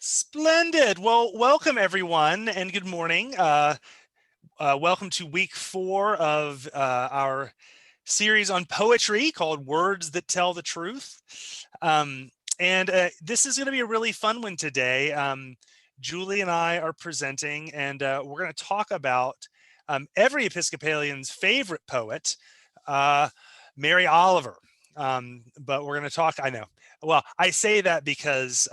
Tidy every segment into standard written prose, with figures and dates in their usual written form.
Splendid. Well, welcome everyone and good morning. Welcome to week 4 of our series on poetry called Words That Tell the Truth. This is going to be a really fun one today. Julie and I are presenting, and we're going to talk about every Episcopalian's favorite poet, Mary Oliver. But we're going to talk, I know. Well, I say that because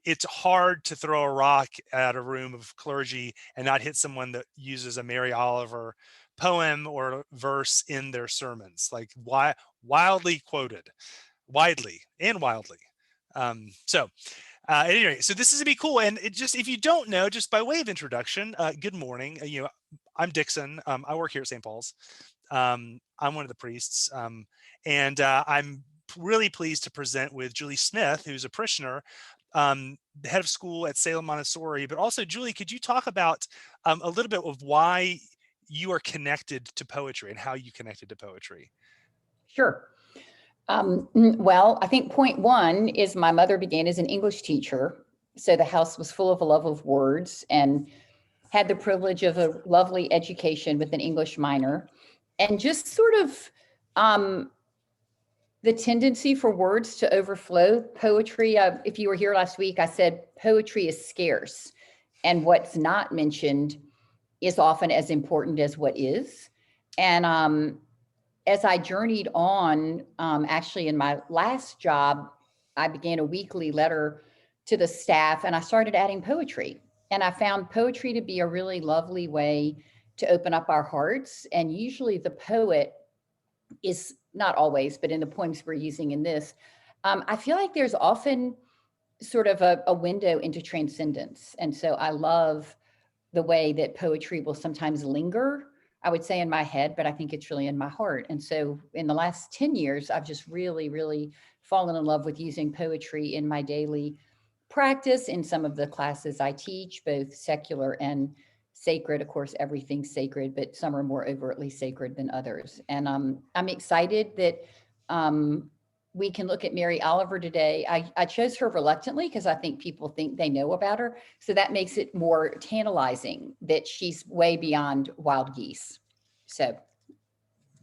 it's hard to throw a rock at a room of clergy and not hit someone that uses a Mary Oliver poem or verse in their sermons, like widely quoted, widely and wildly. Anyway, so this is gonna be cool. And it just, if you don't know, just by way of introduction, good morning. I'm Dixon. I work here at St. Paul's. I'm one of the priests, and I'm really pleased to present with Julie Smith, who's a parishioner, the head of school at Salem Montessori. But also, Julie, could you talk about a little bit of why you are connected to poetry and how you connected to poetry? Sure. Well, I think point one is my mother began as an English teacher. So the house was full of a love of words and had the privilege of a lovely education with an English minor. And just sort of the tendency for words to overflow poetry. If you were here last week, I said poetry is scarce, and what's not mentioned is often as important as what is. And as I journeyed on, actually in my last job, I began a weekly letter to the staff, and I started adding poetry. And I found poetry to be a really lovely way to open up our hearts. And usually the poet is, not always, but in the poems we're using in this, I feel like there's often sort of a window into transcendence. And so I love the way that poetry will sometimes linger, I would say, in my head, but I think it's really in my heart. And so in the last 10 years, I've just really fallen in love with using poetry in my daily practice, in some of the classes I teach, both secular and sacred. Of course, everything's sacred, but some are more overtly sacred than others. And I'm excited that we can look at Mary Oliver today. I chose her reluctantly because I think people think they know about her. So that makes it more tantalizing that she's way beyond wild geese. So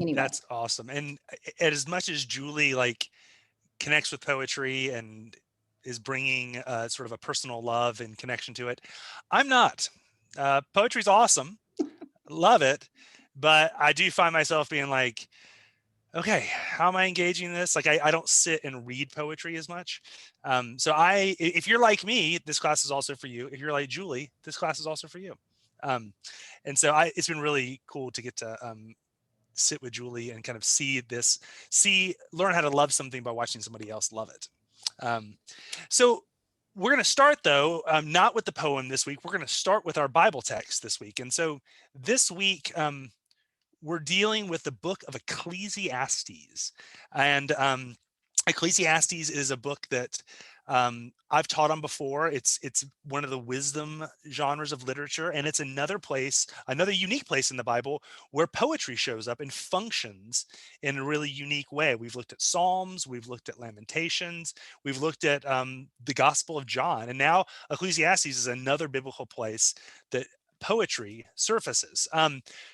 anyway. That's awesome. And as much as Julie connects with poetry and is bringing sort of a personal love and connection to it, I'm not. Poetry's awesome. Love it. But I do find myself being like, okay, how am I engaging in this? I don't sit and read poetry as much. If you're like me, this class is also for you. If you're like Julie, this class is also for you. It's been really cool to get to sit with Julie and kind of learn how to love something by watching somebody else love it. So we're going to start, though, not with the poem this week. We're going to start with our Bible text this week. And so this week, we're dealing with the book of Ecclesiastes. And Ecclesiastes is a book that I've taught on before. It's one of the wisdom genres of literature, and it's another unique place in the Bible where poetry shows up and functions in a really unique way. We've looked at Psalms, we've looked at Lamentations, we've looked at the Gospel of John, and now Ecclesiastes is another biblical place that poetry surfaces.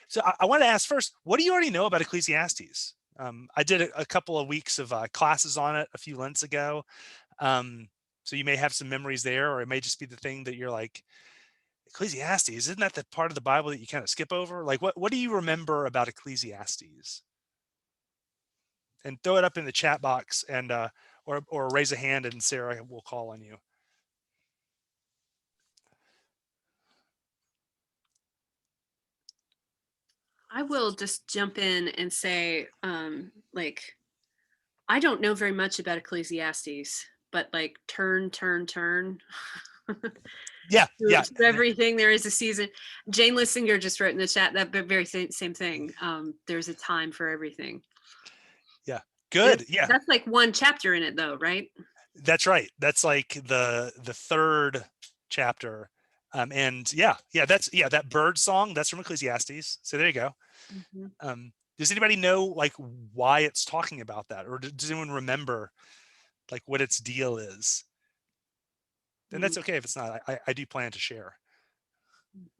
So I want to ask first, what do you already know about Ecclesiastes? I did a couple of weeks of classes on it a few Lents ago. So you may have some memories there, or it may just be the thing that you're like, Ecclesiastes, isn't that the part of the Bible that you kind of skip over? Like, what do you remember about Ecclesiastes? And throw it up in the chat box, and or raise a hand, and Sarah will call on you. I will just jump in and say, I don't know very much about Ecclesiastes, but turn. Yeah. To everything there is a season. Jane Lissinger just wrote in the chat that very same thing. There's a time for everything. Yeah. Good. That's like one chapter in it, though, right? That's right. That's like the third chapter. That bird song, that's from Ecclesiastes. So there you go. Mm-hmm. Does anybody know why it's talking about that, or does anyone remember what its deal is? And that's okay if it's not. I do plan to share.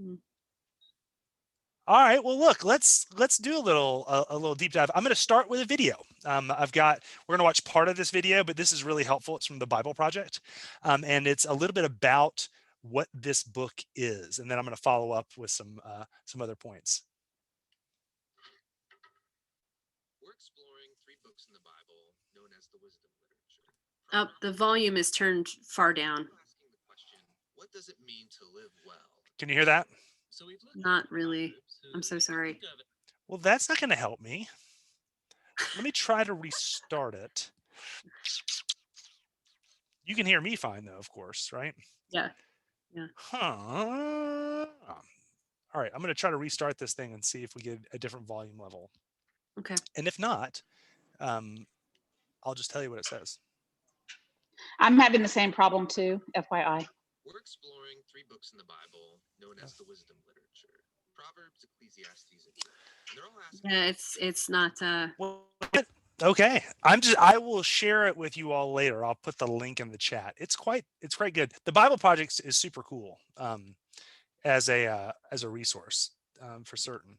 Mhm. All right. Well, look, let's do a little deep dive. I'm going to start with a video. We're going to watch part of this video, but this is really helpful. It's from the Bible Project, and it's a little bit about what this book is, and then I'm going to follow up with some other points. We're exploring 3 books in the Bible known as the wisdom literature. Oh, the volume is turned far down. Asking the question, what does it mean to live well? Can you hear that? So we've looked Not at really. Proverbs, I'm so sorry. Book of Well, that's not going to help me. Let me try to restart it. You can hear me fine, though, of course, right? Yeah. Huh. All right, I'm going to try to restart this thing and see if we get a different volume level. Okay. And if not, I'll just tell you what it says. I'm having the same problem too, FYI. We're exploring 3 books in the Bible known as the wisdom literature. Proverbs, Ecclesiastes, and Job. And they're all asking. Yeah, it's not Well, okay, I will share it with you all later. I'll put the link in the chat. It's quite good. The Bible Project is super cool as a resource for certain.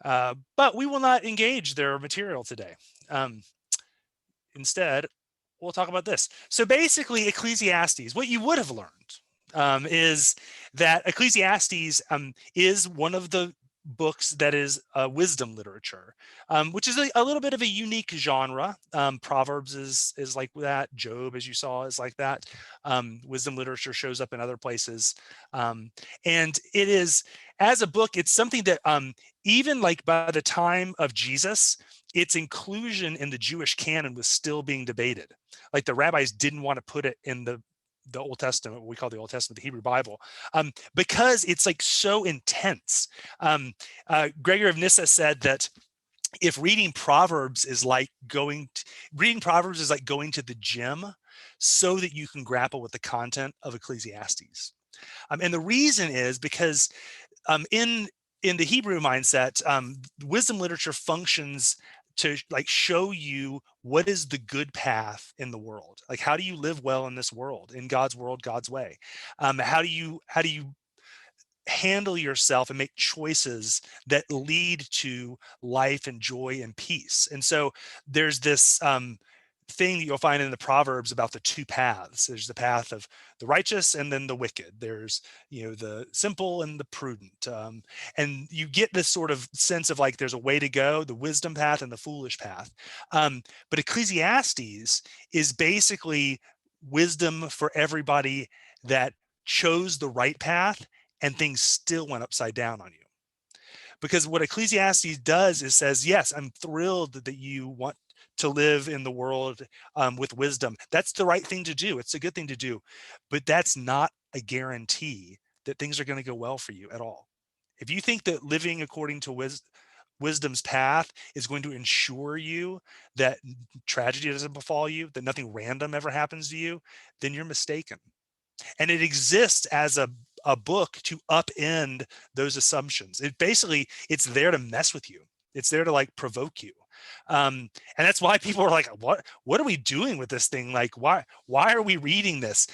But we will not engage their material today. Instead, we'll talk about this. So basically, Ecclesiastes, what you would have learned is that Ecclesiastes is one of the books that is wisdom literature, which is a little bit of a unique genre. Proverbs is like that. Job, as you saw, is like that. Wisdom literature shows up in other places. And it is, as a book, it's something that even like by the time of Jesus, its inclusion in the Jewish canon was still being debated. Like the rabbis didn't want to put it in the Old Testament, what we call the Old Testament, the Hebrew Bible, because it's like so intense. Gregory of Nyssa said that if reading Proverbs is like going to the gym so that you can grapple with the content of Ecclesiastes. And the reason is because in the Hebrew mindset, wisdom literature functions to like show you what is the good path in the world. Like, how do you live well in this world, in God's world, God's way? How do you handle yourself and make choices that lead to life and joy and peace? And so there's this thing that you'll find in the Proverbs about the 2 paths. There's the path of the righteous and then the wicked. There's, the simple and the prudent. And you get this sort of sense of like, there's a way to go, the wisdom path and the foolish path. But Ecclesiastes is basically wisdom for everybody that chose the right path and things still went upside down on you. Because what Ecclesiastes does is says, yes, I'm thrilled that you want to live in the world with wisdom. That's the right thing to do. It's a good thing to do. But that's not a guarantee that things are going to go well for you at all. If you think that living according to wisdom's path is going to ensure you that tragedy doesn't befall you, that nothing random ever happens to you, then you're mistaken. And it exists as a book to upend those assumptions. It's there to mess with you. It's there to like provoke you. And that's why people are like, what are we doing with this thing? Like, why are we reading this?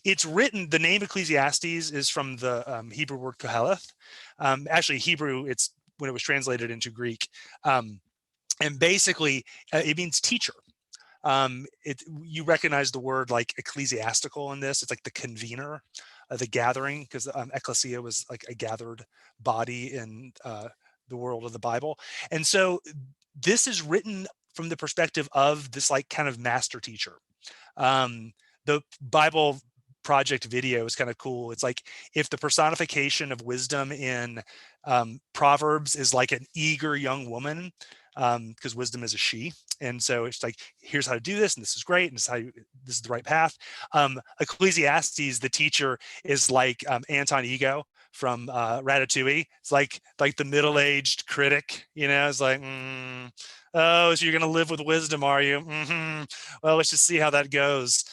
It's written, the name Ecclesiastes is from the Hebrew word koheleth. Actually, Hebrew, it's when it was translated into Greek. And basically, it means teacher. You recognize the word like ecclesiastical in this. It's like the convener, the gathering, because ecclesia was like a gathered body in the world of the Bible. And so this is written from the perspective of this like kind of master teacher. The Bible Project video is kind of cool. It's like if the personification of wisdom in Proverbs is like an eager young woman, because wisdom is a she. And so it's like, here's how to do this, and this is great, and this is the right path. Ecclesiastes, the teacher, is like Anton Ego from Ratatouille. It's like the middle-aged critic, it's like, oh, so you're gonna live with wisdom, are you? Well, let's just see how that goes.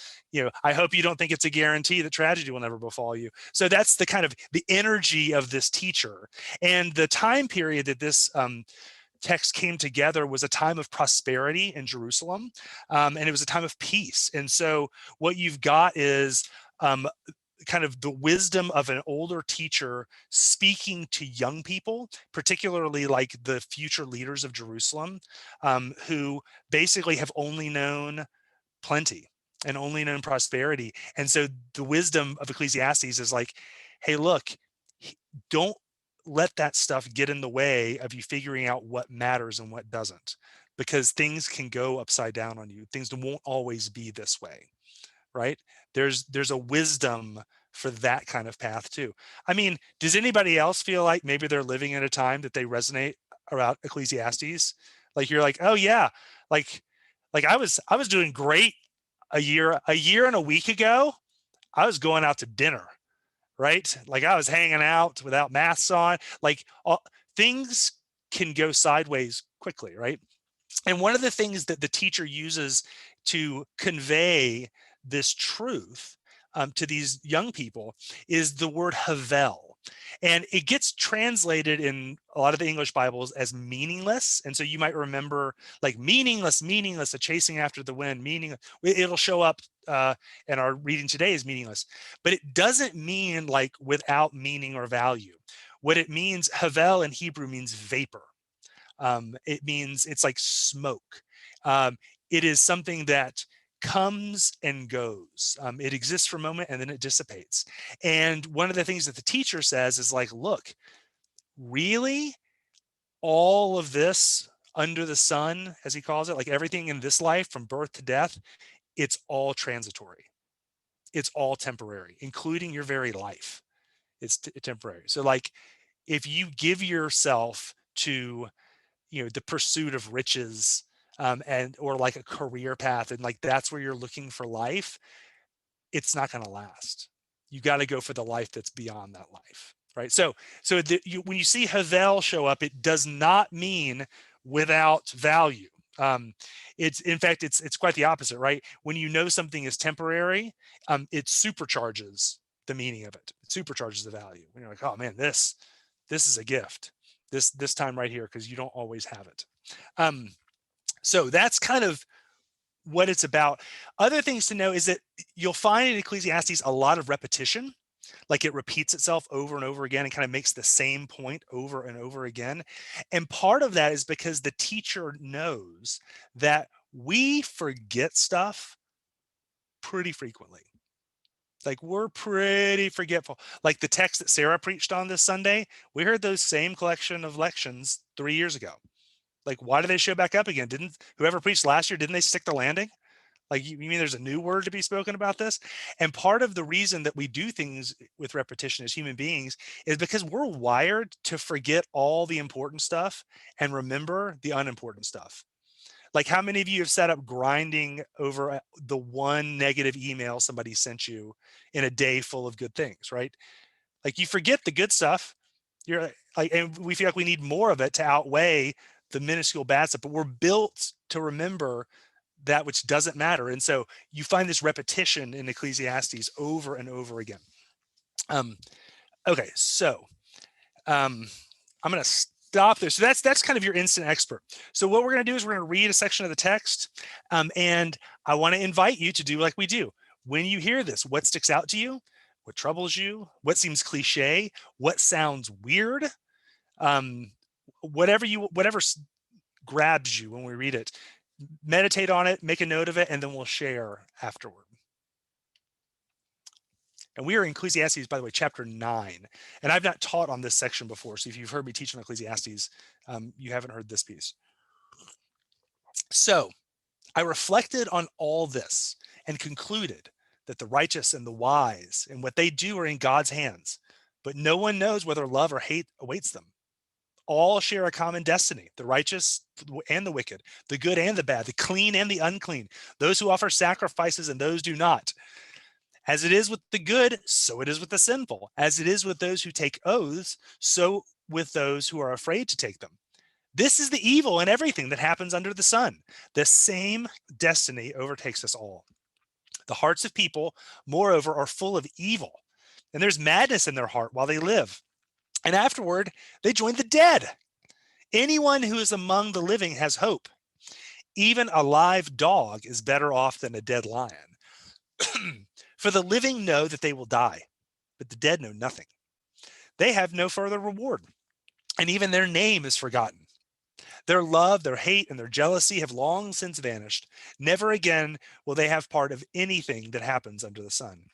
I hope you don't think it's a guarantee that tragedy will never befall you. So that's the kind of the energy of this teacher. And the time period that this text came together was a time of prosperity in Jerusalem, and it was a time of peace. And so what you've got is kind of the wisdom of an older teacher speaking to young people, particularly like the future leaders of Jerusalem, who basically have only known plenty and only known prosperity. And so the wisdom of Ecclesiastes is like, hey, look, don't let that stuff get in the way of you figuring out what matters and what doesn't, because things can go upside down on you. Things won't always be this way, right? There's a wisdom for that kind of path too. I mean, does anybody else feel like maybe they're living in a time that they resonate around Ecclesiastes? Like you're like, oh yeah, like I was doing great a year and a week ago. I was going out to dinner, right? Like I was hanging out without masks on. Like things can go sideways quickly, right? And one of the things that the teacher uses to convey this truth to these young people is the word havel. And it gets translated in a lot of the English Bibles as meaningless. And so you might remember like meaningless, a chasing after the wind, meaning it'll show up in our reading today as meaningless. But it doesn't mean like without meaning or value. What it means, havel in Hebrew means vapor. It means it's like smoke. It is something that comes and goes. It exists for a moment and then it dissipates. And one of the things that the teacher says is like, look, really, all of this under the sun, as he calls it, like everything in this life from birth to death, it's all transitory. It's all temporary, including your very life. It's temporary. So like if you give yourself to the pursuit of riches and or like a career path and like that's where you're looking for life, it's not going to last. You got to go for the life that's beyond that life, right? So when you see havel show up, it does not mean without value. It's in fact it's quite the opposite, right? When you know something is temporary, it supercharges the meaning of it. It supercharges the value. When you're like, oh man, this is a gift. This time right here, because you don't always have it. So that's kind of what it's about. Other things to know is that you'll find in Ecclesiastes a lot of repetition, like it repeats itself over and over again and kind of makes the same point over and over again. And part of that is because the teacher knows that we forget stuff pretty frequently. Like we're pretty forgetful. Like the text that Sarah preached on this Sunday, we heard those same collection of lections 3 years ago. Like, why do they show back up again? Didn't whoever preached last year, didn't they stick the landing? Like, you mean there's a new word to be spoken about this? And part of the reason that we do things with repetition as human beings is because we're wired to forget all the important stuff and remember the unimportant stuff. Like how many of you have sat up grinding over the one negative email somebody sent you in a day full of good things, right? Like you forget the good stuff. You're like, and we feel like we need more of it to outweigh the minuscule bad stuff, but we're built to remember that which doesn't matter. And so you find this repetition in Ecclesiastes over and over again. Okay, so I'm going to stop there. So that's kind of your instant expert. So what we're going to do is we're going to read a section of the text, and I want to invite you to do like we do. When you hear this, what sticks out to you? What troubles you? What seems cliche? What sounds weird? Whatever grabs you when we read it, meditate on it, make a note of it, and then we'll share afterward. And we are in Ecclesiastes, by the way, chapter 9. And I've not taught on this section before. So if you've heard me teach on Ecclesiastes, you haven't heard this piece. So I reflected on all this and concluded that the righteous and the wise and what they do are in God's hands, but no one knows whether love or hate awaits them. All share a common destiny, the righteous and the wicked, the good and the bad, the clean and the unclean, those who offer sacrifices and those do not. As it is with the good, so it is with the sinful. As it is with those who take oaths, so with those who are afraid to take them. This is the evil in everything that happens under the sun. The same destiny overtakes us all. The hearts of people, moreover, are full of evil, and there's madness in their heart while they live. And afterward, they join the dead. Anyone who is among the living has hope. Even a live dog is better off than a dead lion. For the living know that they will die, but the dead know nothing. They have no further reward, and even their name is forgotten. Their love, their hate, and their jealousy have long since vanished. Never again will they have part of anything that happens under the sun.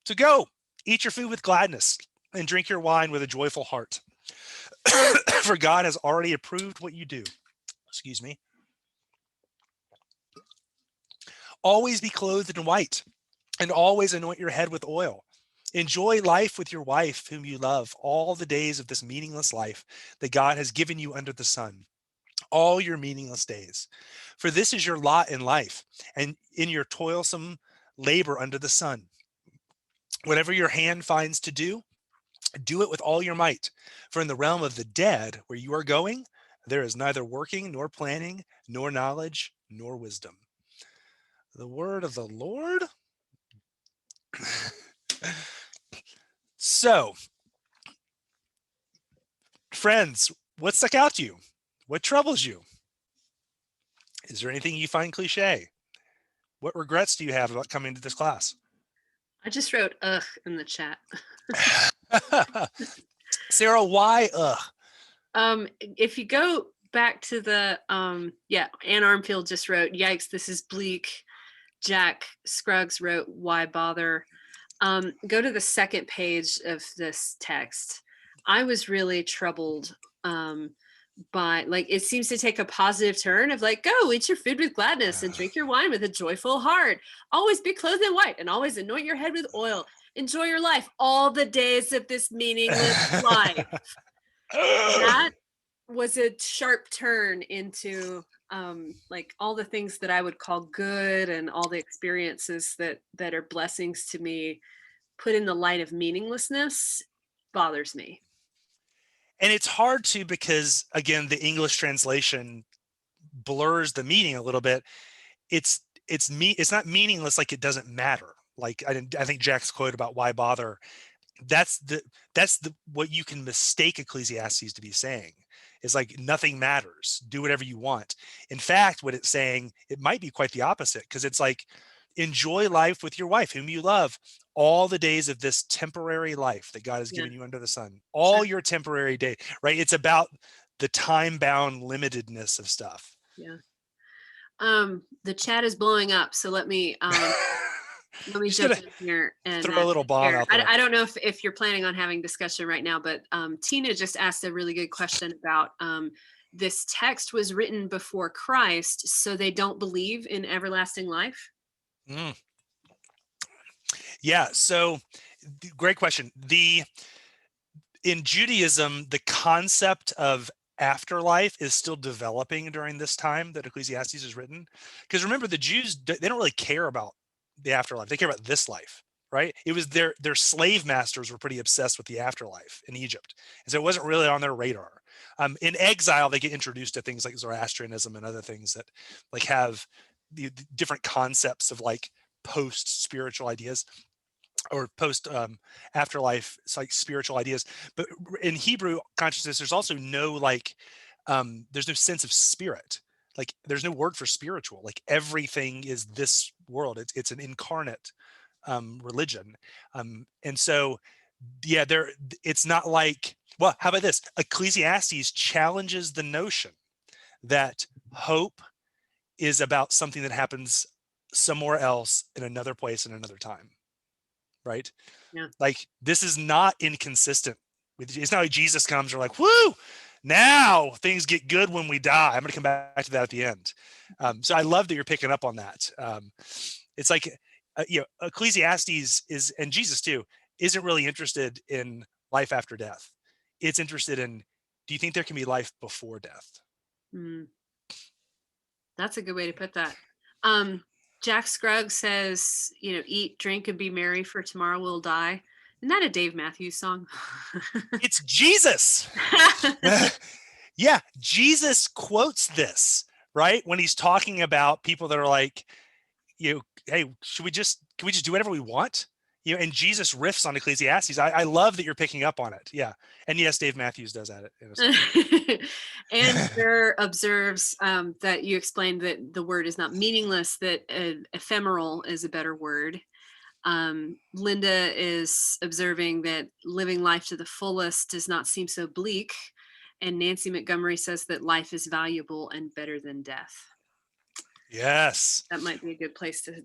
So go, eat your food with gladness, and drink your wine with a joyful heart. For God has already approved what you do. Excuse me. Always be clothed in white, and always anoint your head with oil. Enjoy life with your wife, whom you love, all the days of this meaningless life that God has given you under the sun, all your meaningless days. For this is your lot in life, and in your toilsome labor under the sun. Whatever your hand finds to do it with all your might. For in the realm of the dead, where you are going, there is neither working, nor planning, nor knowledge, nor wisdom. The word of the Lord. So, friends, what stuck out to you? What troubles you? Is there anything you find cliche? What regrets do you have about coming to this class? I just wrote ugh in the chat. Sarah, why If you go back to the Ann Armfield just wrote, yikes, this is bleak. Jack Scruggs wrote, why bother? Go to the second page of this text. I was really troubled by, like, it seems to take a positive turn of like, go eat your food with gladness and drink your wine with a joyful heart. Always be clothed in white and always anoint your head with oil. Enjoy your life all the days of this meaningless life. That was a sharp turn into like all the things that I would call good and all the experiences that are blessings to me, put in the light of meaninglessness, bothers me. And it's hard to, because again, the English translation blurs the meaning a little bit. It's not meaningless, like it doesn't matter. Like I think Jack's quote about why bother, that's the what you can mistake Ecclesiastes to be saying, is like nothing matters, do whatever you want. In fact, what it's saying, it might be quite the opposite, because it's like, enjoy life with your wife whom you love all the days of this temporary life that God has given you under the sun, all your temporary day, right? It's about the time-bound limitedness of stuff. Yeah. The chat is blowing up, so let me jump in here and throw a little bomb out there. I don't know if you're planning on having discussion right now, but Tina just asked a really good question about this text was written before Christ, so they don't believe in everlasting life. Yeah, so great question. In Judaism, the concept of afterlife is still developing during this time that Ecclesiastes is written. Because remember, the Jews, they don't really care about the afterlife. They care about this life, right? It was their slave masters were pretty obsessed with the afterlife in Egypt. And so it wasn't really on their radar. In exile, they get introduced to things like Zoroastrianism and other things that like have the different concepts of like post-spiritual ideas, or post afterlife, it's like spiritual ideas. But in Hebrew consciousness, there's also no like there's no sense of spirit. Like there's no word for spiritual. Like everything is this world. It's an incarnate religion. And so yeah, it's not like, well, how about this? Ecclesiastes challenges the notion that hope is about something that happens somewhere else in another place in another time. Right? Yeah. Like this is not inconsistent with, it's not like Jesus comes or like, whoo, now things get good when we die. I'm going to come back to that at the end. So I love that you're picking up on that. It's like, Ecclesiastes is, and Jesus too, isn't really interested in life after death. It's interested in, do you think there can be life before death? That's a good way to put that. Jack Scruggs says, eat, drink, and be merry, for tomorrow we'll die. Isn't that a Dave Matthews song? It's Jesus. Yeah, Jesus quotes this, right? When he's talking about people that are like, hey, can we just do whatever we want? And Jesus riffs on Ecclesiastes. I love that you're picking up on it. Yeah. And yes, Dave Matthews does at it. And Burr observes that you explained that the word is not meaningless, that ephemeral is a better word. Linda is observing that living life to the fullest does not seem so bleak. And Nancy Montgomery says that life is valuable and better than death. Yes. That might be a good place to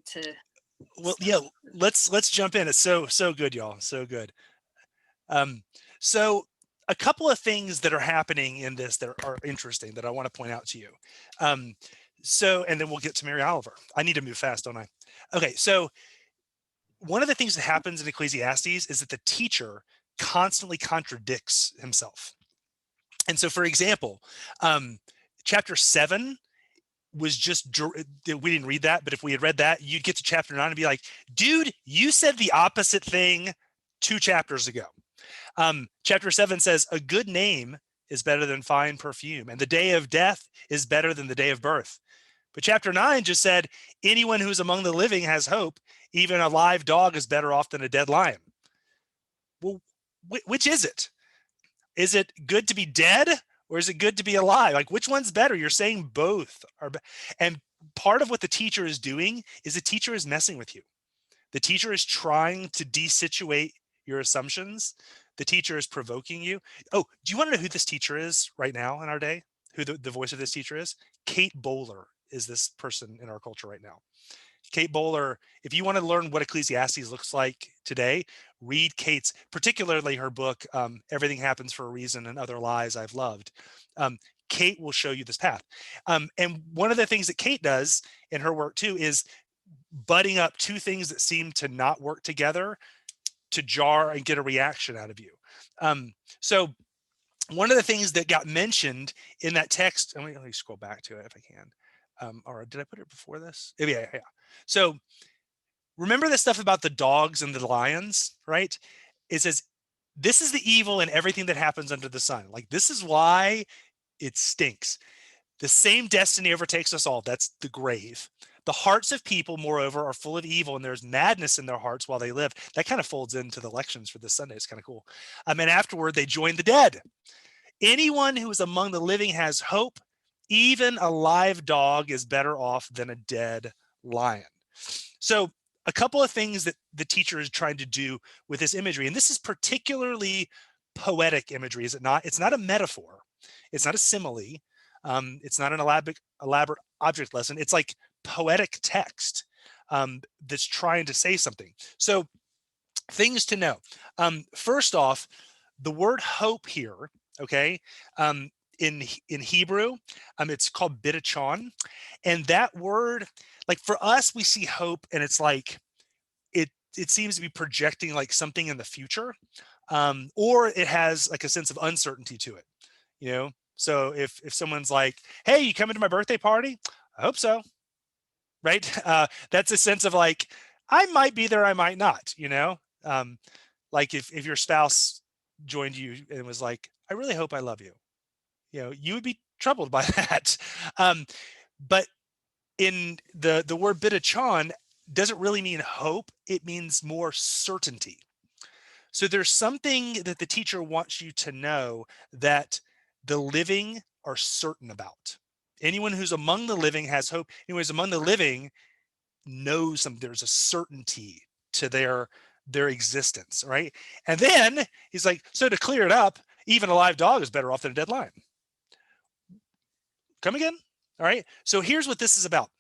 well, yeah, let's jump in. It's so good, y'all. So good. So a couple of things that are happening in this that are interesting that I want to point out to you. And then we'll get to Mary Oliver. I need to move fast, don't I? Okay, so one of the things that happens in Ecclesiastes is that the teacher constantly contradicts himself. And so, for example, chapter 7 was just, we didn't read that, but if we had read that, you'd get to chapter 9 and be like, dude, you said the opposite thing 2 chapters ago. Chapter 7 says, a good name is better than fine perfume, and the day of death is better than the day of birth. But chapter 9 just said, anyone who's among the living has hope. Even a live dog is better off than a dead lion. Well, which is it? Is it good to be dead? Or is it good to be alive? Like, which one's better? You're saying both are and part of what the teacher is doing is the teacher is messing with you. The teacher is trying to desituate your assumptions. The teacher is provoking you. Oh, do you want to know who this teacher is right now in our day? Who the voice of this teacher is? Kate Bowler is this person in our culture right now. Kate Bowler, if you want to learn what Ecclesiastes looks like today, read Kate's, particularly her book, Everything Happens for a Reason and Other Lies I've Loved. Kate will show you this path. And one of the things that Kate does in her work too is butting up 2 things that seem to not work together to jar and get a reaction out of you. So one of the things that got mentioned in that text, let me scroll back to it if I can. Or did I put it before this? Yeah. So remember the stuff about the dogs and the lions, right? It says, this is the evil in everything that happens under the sun. Like, this is why it stinks. The same destiny overtakes us all. That's the grave. The hearts of people, moreover, are full of evil, and there's madness in their hearts while they live. That kind of folds into the lections for this Sunday. It's kind of cool. And afterward, they join the dead. Anyone who is among the living has hope. Even a live dog is better off than a dead lion. So a couple of things that the teacher is trying to do with this imagery, and this is particularly poetic imagery, is it not? It's not a metaphor. It's not a simile. It's not an elaborate object lesson. It's like poetic text that's trying to say something. So things to know. First off, the word hope here, okay, in Hebrew, it's called bidachon. And that word, like for us, we see hope and it's like, it seems to be projecting like something in the future, or it has like a sense of uncertainty to it, So if someone's like, hey, you coming to my birthday party? I hope so, right? That's a sense of like, I might be there, I might not, like if your spouse joined you and was like, I really hope I love you, you would be troubled by that. But in the word bidachon doesn't really mean hope. It means more certainty. So there's something that the teacher wants you to know that the living are certain about. Anyone who's among the living has hope. Anyone who's among the living knows there's a certainty to their existence, right? And then he's like, so to clear it up, even a live dog is better off than a dead lion. Come again? All right. So here's what this is about.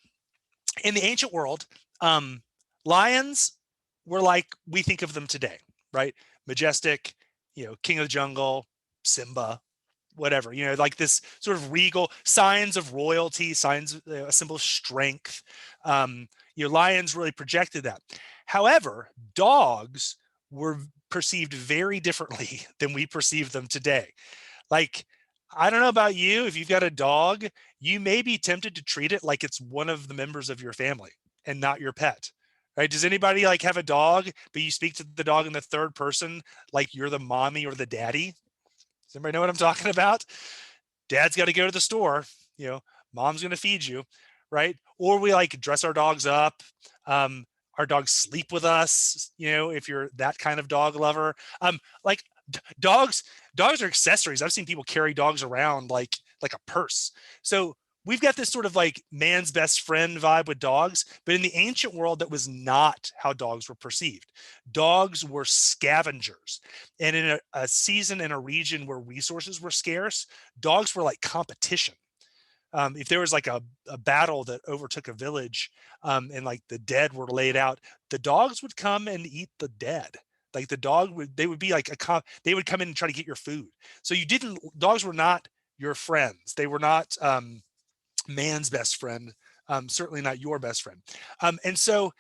In the ancient world, lions were like we think of them today, right? Majestic, king of the jungle, Simba, whatever, like this sort of regal signs of royalty, signs, a symbol of strength. Lions really projected that. However, dogs were perceived very differently than we perceive them today. Like, I don't know about you, if you've got a dog, you may be tempted to treat it like it's one of the members of your family and not your pet, right? Does anybody like have a dog, but you speak to the dog in the third person like you're the mommy or the daddy? Does anybody know what I'm talking about? Dad's got to go to the store, mom's going to feed you, right? Or we like dress our dogs up. Our dogs sleep with us, if you're that kind of dog lover. Like dogs are accessories. I've seen people carry dogs around like a purse. So we've got this sort of like man's best friend vibe with dogs, but in the ancient world, that was not how dogs were perceived. Dogs were scavengers. And in a season in a region where resources were scarce, dogs were like competition. If there was like a battle that overtook a village, and like the dead were laid out, the dogs would come and eat the dead. Like they would be like they would come in and try to get your food. So dogs were not your friends. They were not man's best friend, certainly not your best friend. And so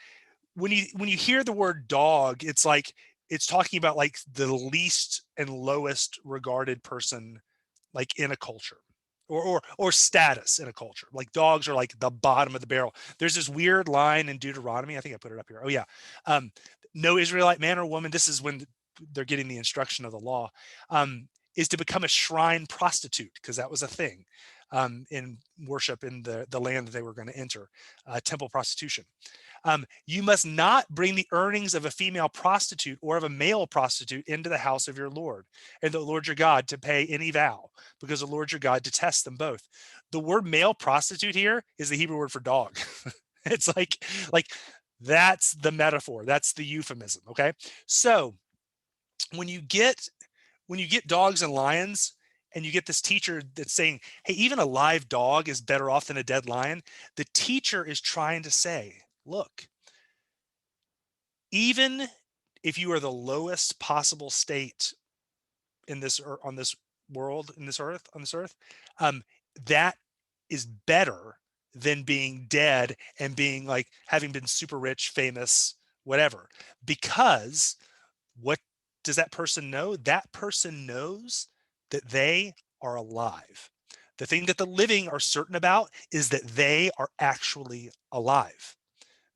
when you hear the word dog, it's like it's talking about like the least and lowest regarded person, like in a culture, or status in a culture. Like dogs are like the bottom of the barrel. There's this weird line in Deuteronomy. I think I put it up here. Oh yeah, no Israelite man or woman. This is when they're getting the instruction of the law. Is to become a shrine prostitute, because that was a thing in worship in the land that they were going to enter, temple prostitution. You must not bring the earnings of a female prostitute or of a male prostitute into the house of your Lord and the Lord your God to pay any vow, because the Lord your God detests them both. The word male prostitute here is the Hebrew word for dog. It's like that's the metaphor. That's the euphemism. Okay. So when you get dogs and lions, and you get this teacher that's saying, hey, even a live dog is better off than a dead lion, the teacher is trying to say, look, even if you are the lowest possible state in this on this world, on this earth, that is better than being dead and being like having been super rich, famous, whatever. Because what does that person know? That person knows that they are alive. The thing that the living are certain about is that they are actually alive.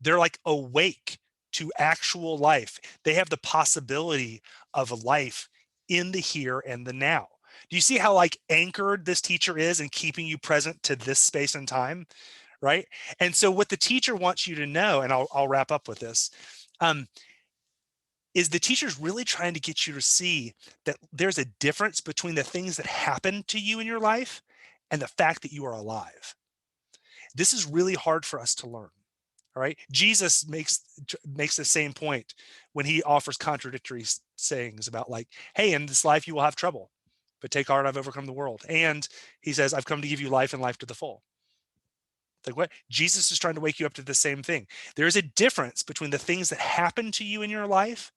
They're like awake to actual life. They have the possibility of life in the here and the now. Do you see how like anchored this teacher is in keeping you present to this space and time? Right. And so what the teacher wants you to know, and I'll wrap up with this, is the teacher's really trying to get you to see that there's a difference between the things that happen to you in your life and the fact that you are alive. This is really hard for us to learn. All right. Jesus makes the same point when he offers contradictory sayings about like, hey, in this life you will have trouble, but take heart, I've overcome the world. And he says, I've come to give you life and life to the full. Like what? Jesus is trying to wake you up to the same thing. There is a difference between the things that happen to you in your life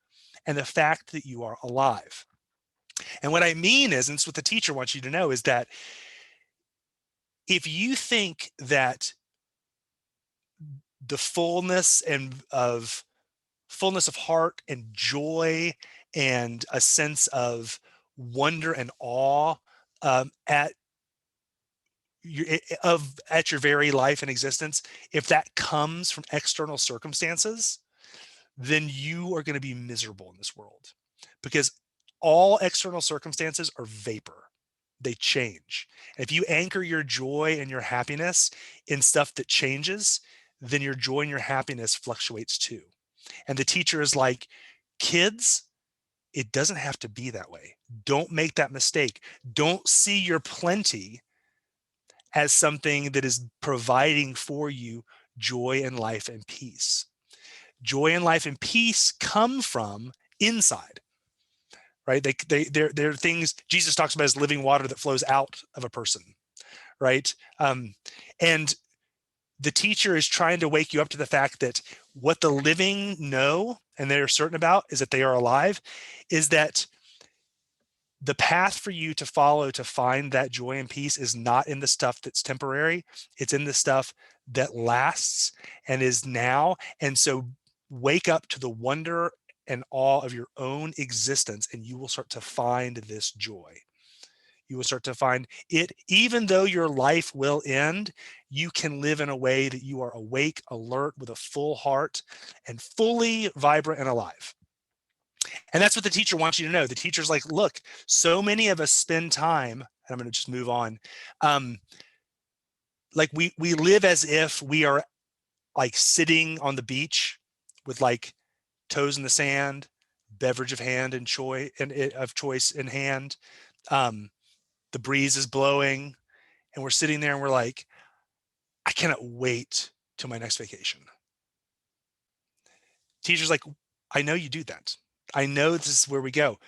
and the fact that you are alive. And what I mean is, and it's what the teacher wants you to know, is that if you think that the fullness of heart and joy and a sense of wonder and awe at your very life and existence, if that comes from external circumstances, then you are going to be miserable in this world, because all external circumstances are vapor. They change. If you anchor your joy and your happiness in stuff that changes, then your joy and your happiness fluctuates too. And the teacher is like, kids, it doesn't have to be that way. Don't make that mistake. Don't see your plenty as something that is providing for you joy and life and peace. Joy and life and peace come from inside, right? They're things Jesus talks about as living water that flows out of a person, right? And the teacher is trying to wake you up to the fact that what the living know and they're certain about is that they are alive, is that the path for you to follow to find that joy and peace is not in the stuff that's temporary. It's in the stuff that lasts and is now. And so wake up to the wonder and awe of your own existence, and you will start to find this joy. You will start to find it, even though your life will end, you can live in a way that you are awake, alert, with a full heart, and fully vibrant and alive. And that's what the teacher wants you to know. The teacher's like, look, so many of us spend time, and I'm going to just move on. Like we live as if we are like sitting on the beach with like toes in the sand, beverage of hand and choice of choice in hand. The breeze is blowing, and we're sitting there and we're like, I cannot wait till my next vacation. Teacher's like, I know you do that. I know this is where we go.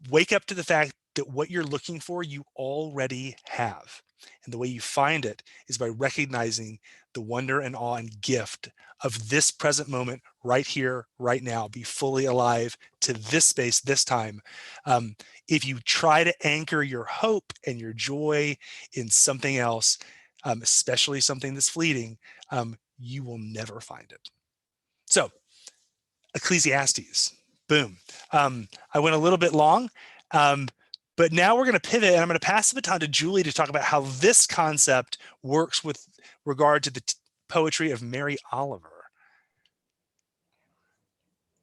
Wake up to the fact that what you're looking for, you already have. And the way you find it is by recognizing the wonder and awe and gift of this present moment right here, right now. Be fully alive to this space, this time. If you try to anchor your hope and your joy in something else, especially something that's fleeting, you will never find it. So, Ecclesiastes, boom. I went a little bit long, but now we're going to pivot, and I'm going to pass the baton to Julie to talk about how this concept works with regard to the poetry of Mary Oliver.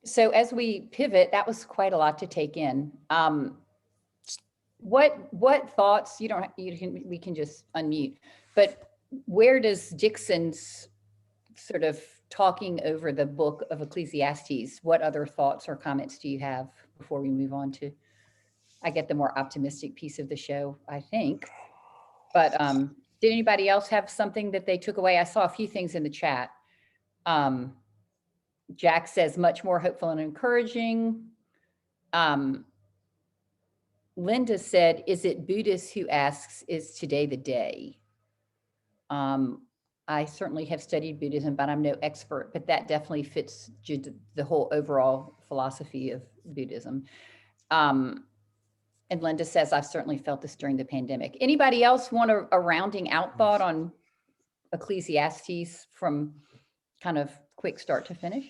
So as we pivot, that was quite a lot to take in. What thoughts, we can just unmute, but where does Dixon's sort of talking over the book of Ecclesiastes, what other thoughts or comments do you have before we move on to, I get the more optimistic piece of the show, I think. But did anybody else have something that they took away? I saw a few things in the chat. Jack says much more hopeful and encouraging. Linda said, is it Buddhist who asks, is today the day? I certainly have studied Buddhism, but I'm no expert, but that definitely fits the whole overall philosophy of Buddhism. And Linda says, I've certainly felt this during the pandemic. Anybody else want a rounding out thought on Ecclesiastes from kind of quick start to finish?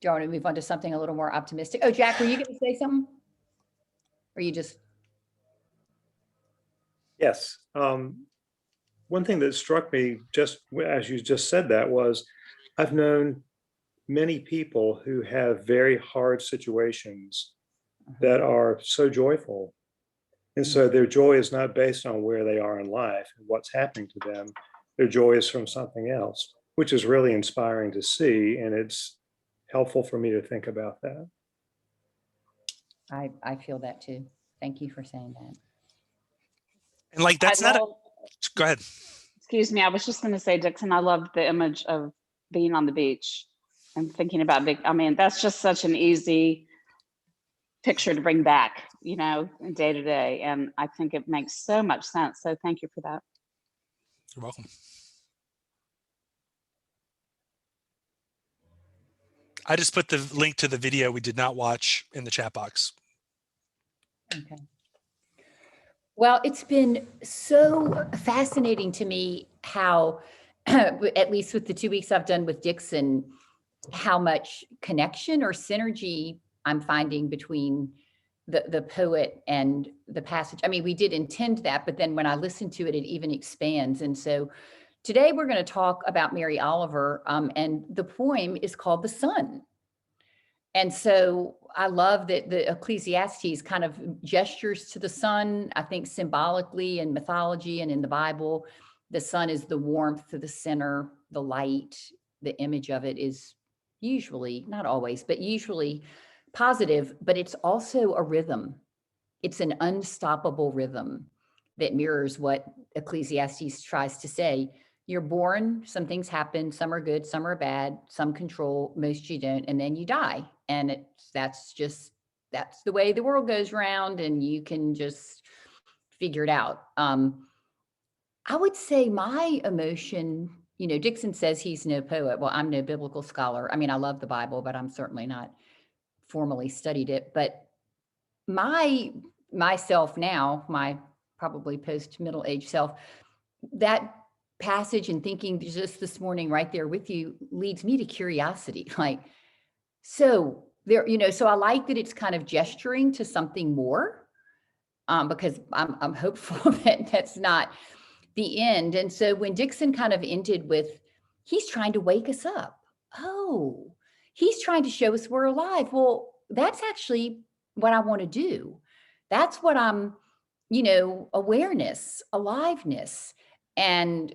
Do you want to move on to something a little more optimistic? Oh, Jack, were you going to say something? Or you just... Yes. One thing that struck me just as you just said that was I've known many people who have very hard situations that are so joyful. And so their joy is not based on where they are in life and what's happening to them. Their joy is from something else, which is really inspiring to see. And it's helpful for me to think about that. I feel that too. Thank you for saying that. And like, that's not go ahead. Excuse me. I was just going to say, Dixon, I loved the image of being on the beach and thinking about I mean, that's just such an easy picture to bring back, day to day. And I think it makes so much sense. So thank you for that. You're welcome. I just put the link to the video we did not watch in the chat box. Okay. Well, it's been so fascinating to me how, at least with the 2 weeks I've done with Dixon, how much connection or synergy I'm finding between the poet and the passage. I mean, we did intend that, but then when I listen to it, it even expands. And so today we're going to talk about Mary Oliver, and the poem is called The Sun. And so I love that the Ecclesiastes kind of gestures to the sun. I think symbolically in mythology and in the Bible, the sun is the warmth to the center, the light. The image of it is usually, not always, but usually positive, but it's also a rhythm. It's an unstoppable rhythm that mirrors what Ecclesiastes tries to say. You're born, some things happen, some are good, some are bad, some control, most you don't, and then you die. And that's the way the world goes round, and you can just figure it out. I would say my emotion, Dixon says he's no poet. Well, I'm no biblical scholar. I mean, I love the Bible, but I'm certainly not formally studied it. But myself now, my probably post-middle-aged self, that passage and thinking just this morning right there with you leads me to curiosity. Like, so there, so I like that it's kind of gesturing to something more, because I'm hopeful that that's not the end. And so when Dixon kind of ended with, he's trying to wake us up. Oh, he's trying to show us we're alive. Well, that's actually what I want to do. That's what I'm, awareness, aliveness. And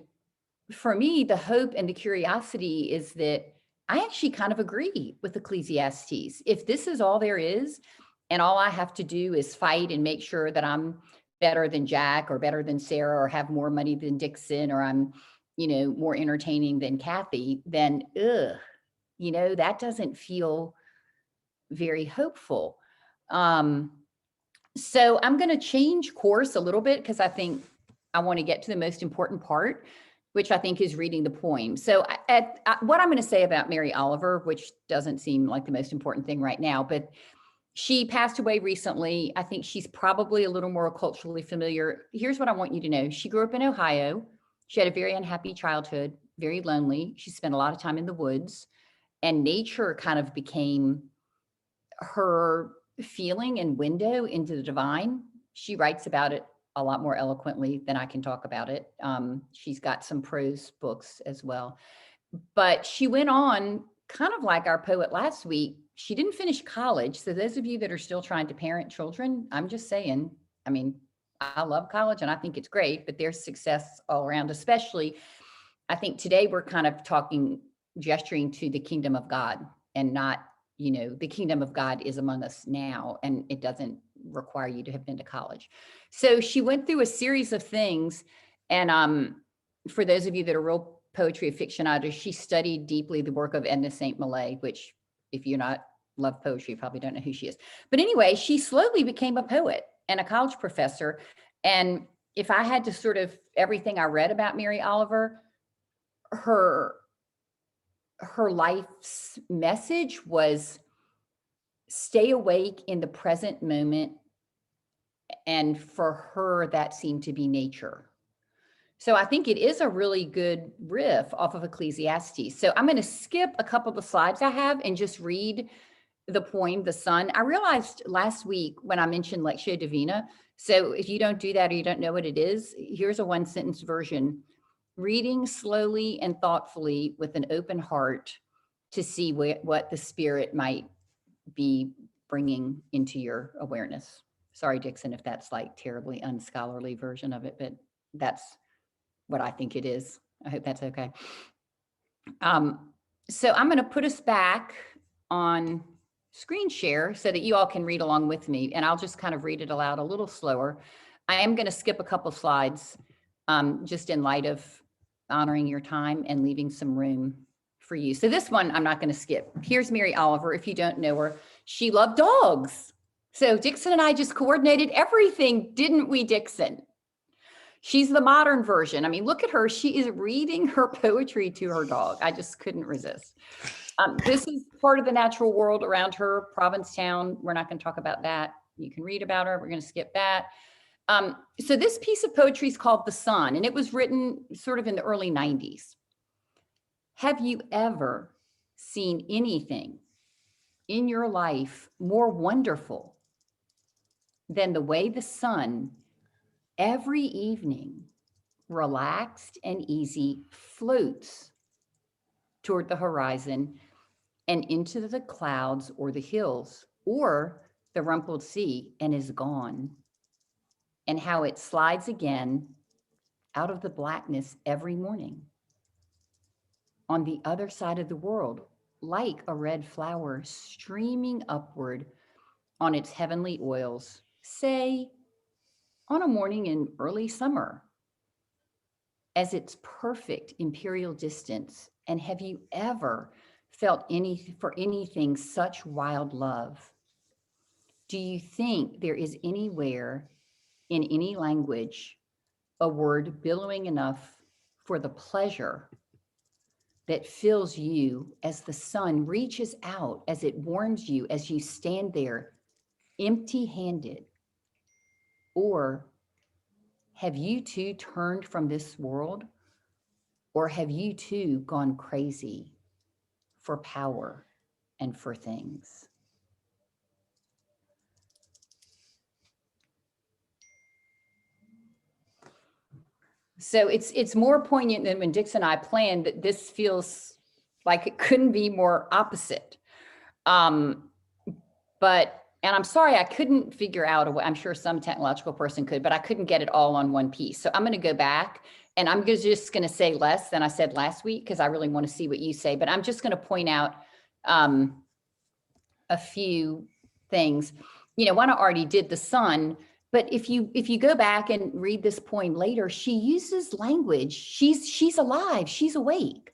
for me, the hope and the curiosity is that I actually kind of agree with Ecclesiastes. If this is all there is, and all I have to do is fight and make sure that I'm better than Jack or better than Sarah or have more money than Dixon or I'm, more entertaining than Kathy, then that doesn't feel very hopeful. So I'm going to change course a little bit because I think I want to get to the most important part, which I think is reading the poem. So what I'm going to say about Mary Oliver, which doesn't seem like the most important thing right now, but she passed away recently. I think she's probably a little more culturally familiar. Here's what I want you to know. She grew up in Ohio. She had a very unhappy childhood, very lonely. She spent a lot of time in the woods, and nature kind of became her feeling and window into the divine. She writes about it a lot more eloquently than I can talk about it. She's got some prose books as well. But she went on, kind of like our poet last week, she didn't finish college. So those of you that are still trying to parent children, I'm just saying, I mean, I love college and I think it's great, but there's success all around, especially I think today we're kind of gesturing to the kingdom of God and not, the kingdom of God is among us now, and it doesn't require you to have been to college. So she went through a series of things. And for those of you that are real poetry aficionados, she studied deeply the work of Edna St. Millay, which if you're not love poetry, you probably don't know who she is. But anyway, she slowly became a poet and a college professor. And if I had to sort of everything I read about Mary Oliver, her life's message was stay awake in the present moment. And for her, that seemed to be nature. So I think it is a really good riff off of Ecclesiastes. So I'm going to skip a couple of the slides I have and just read the poem, The Sun. I realized last week when I mentioned Lectio Divina, so if you don't do that or you don't know what it is, here's a one sentence version. Reading slowly and thoughtfully with an open heart to see what the Spirit might be bringing into your awareness. Sorry, Dixon, if that's like terribly unscholarly version of it, but that's what I think it is. I hope that's okay. So I'm going to put us back on screen share so that you all can read along with me, and I'll just kind of read it aloud a little slower. I am going to skip a couple slides just in light of honoring your time and leaving some room for you. So this one I'm not going to skip. Here's Mary Oliver. If you don't know her, she loved dogs. So Dixon and I just coordinated everything, didn't we, Dixon? She's the modern version. I mean, look at her. She is reading her poetry to her dog. I just couldn't resist. This is part of the natural world around her, Provincetown. We're not going to talk about that. You can read about her. We're going to skip that. So this piece of poetry is called The Sun, and it was written sort of in the early 90s. Have you ever seen anything in your life more wonderful than the way the sun every evening, relaxed and easy, floats toward the horizon and into the clouds or the hills or the rumpled sea and is gone? And how it slides again out of the blackness every morning on the other side of the world, like a red flower streaming upward on its heavenly oils, say on a morning in early summer, as its perfect imperial distance. And have you ever felt for anything such wild love? Do you think there is anywhere in any language a word billowing enough for the pleasure that fills you as the sun reaches out, as it warms you, as you stand there empty-handed? Or have you too turned from this world? Or have you too gone crazy for power and for things? So it's more poignant than when Dix and I planned, that this feels like it couldn't be more opposite. And I'm sorry, I couldn't figure out a way. I'm sure some technological person could, but I couldn't get it all on one piece. So I'm going to go back and I'm just going to say less than I said last week, because I really want to see what you say, but I'm just going to point out a few things. One I already did, the sun, but if you go back and read this poem later, she uses language. She's alive, she's awake.